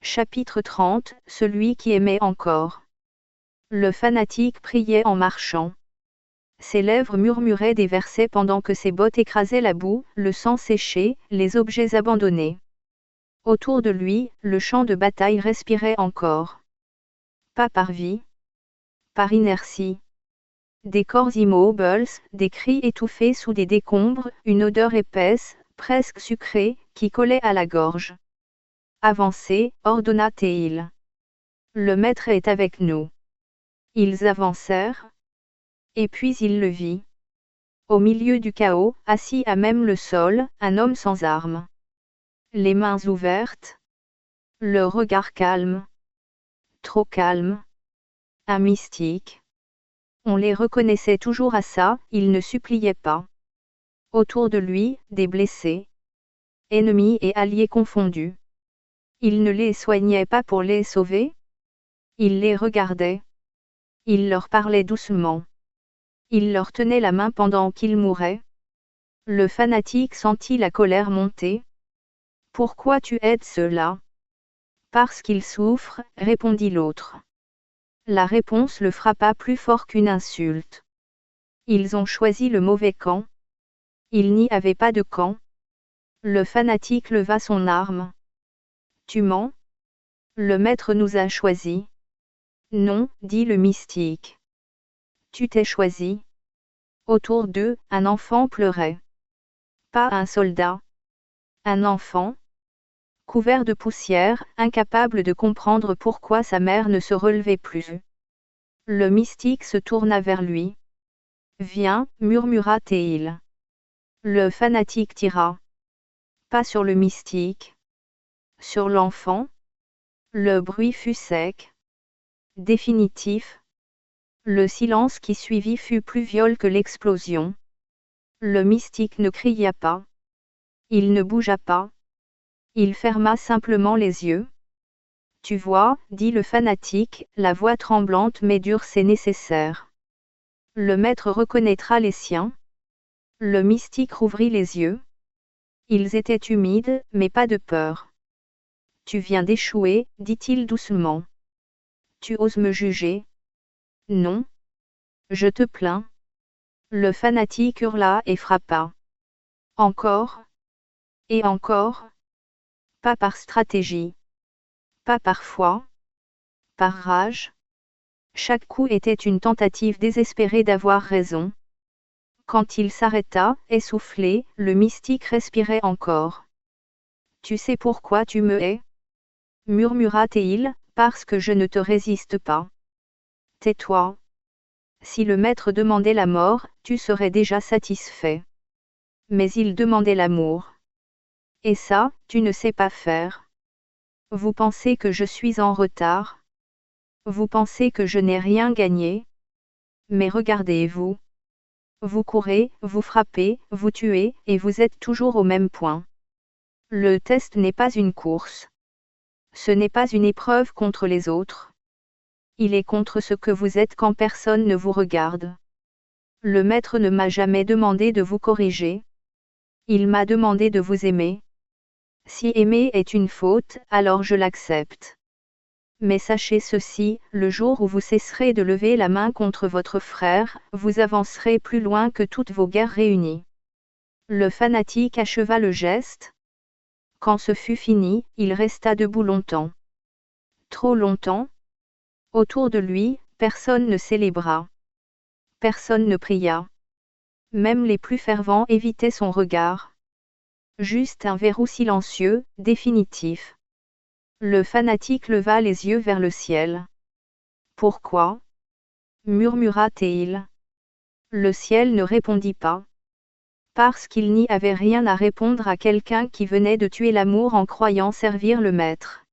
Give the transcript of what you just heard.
Chapitre 30, celui qui aimait encore. Le fanatique priait en marchant. Ses lèvres murmuraient des versets pendant que ses bottes écrasaient la boue, le sang séché, les objets abandonnés. Autour de lui, le champ de bataille respirait encore. Pas par vie. Par inertie. Des corps immobiles, des cris étouffés sous des décombres, une odeur épaisse, presque sucrée, qui collait à la gorge. Avancez, ordonna Théil. Le maître est avec nous. Ils avancèrent. Et puis il le vit. Au milieu du chaos, assis à même le sol, un homme sans armes. Les mains ouvertes. Le regard calme. Trop calme. Un mystique. On les reconnaissait toujours à ça, il ne suppliait pas. Autour de lui, des blessés. Ennemis et alliés confondus. Il ne les soignait pas pour les sauver. Il les regardait. Il leur parlait doucement. Il leur tenait la main pendant qu'ils mouraient. Le fanatique sentit la colère monter. Pourquoi tu aides ceux-là? Parce qu'ils souffrent, répondit l'autre. La réponse le frappa plus fort qu'une insulte. Ils ont choisi le mauvais camp. Il n'y avait pas de camp. Le fanatique leva son arme. Tu mens? Le maître nous a choisis. Non, dit le mystique. Tu t'es choisi. Autour d'eux, un enfant pleurait. Pas un soldat. Un enfant. Couvert de poussière, incapable de comprendre pourquoi sa mère ne se relevait plus. Le mystique se tourna vers lui. Viens, murmura Théil. Le fanatique tira. Pas sur le mystique. Sur l'enfant. Le bruit fut sec. Définitif. Le silence qui suivit fut plus viol que l'explosion. Le mystique ne cria pas. Il ne bougea pas. Il ferma simplement les yeux. Tu vois, dit le fanatique, la voix tremblante mais dure, c'est nécessaire. Le maître reconnaîtra les siens. Le mystique rouvrit les yeux. Ils étaient humides, mais pas de peur. Tu viens d'échouer, dit-il doucement. Tu oses me juger? Non. Je te plains. Le fanatique hurla et frappa. Encore? Et encore? Pas par stratégie. Pas par foi. Par rage. Chaque coup était une tentative désespérée d'avoir raison. Quand il s'arrêta, essoufflé, le mystique respirait encore. Tu sais pourquoi tu me hais? Murmura Théil, parce que je ne te résiste pas. Tais-toi. Si le maître demandait la mort, tu serais déjà satisfait. Mais il demandait l'amour. Et ça, tu ne sais pas faire. Vous pensez que je suis en retard? Vous pensez que je n'ai rien gagné? Mais regardez-vous. Vous courez, vous frappez, vous tuez, et vous êtes toujours au même point. Le test n'est pas une course. Ce n'est pas une épreuve contre les autres. Il est contre ce que vous êtes quand personne ne vous regarde. Le maître ne m'a jamais demandé de vous corriger. Il m'a demandé de vous aimer. Si aimer est une faute, alors je l'accepte. Mais sachez ceci, le jour où vous cesserez de lever la main contre votre frère, vous avancerez plus loin que toutes vos guerres réunies. Le fanatique acheva le geste. Quand ce fut fini, il resta debout longtemps. Trop longtemps. Autour de lui, personne ne célébra. Personne ne pria. Même les plus fervents évitaient son regard. Juste un verrou silencieux, définitif. Le fanatique leva les yeux vers le ciel. Pourquoi? Murmura Théil. Le ciel ne répondit pas. Parce qu'il n'y avait rien à répondre à quelqu'un qui venait de tuer l'amour en croyant servir le maître.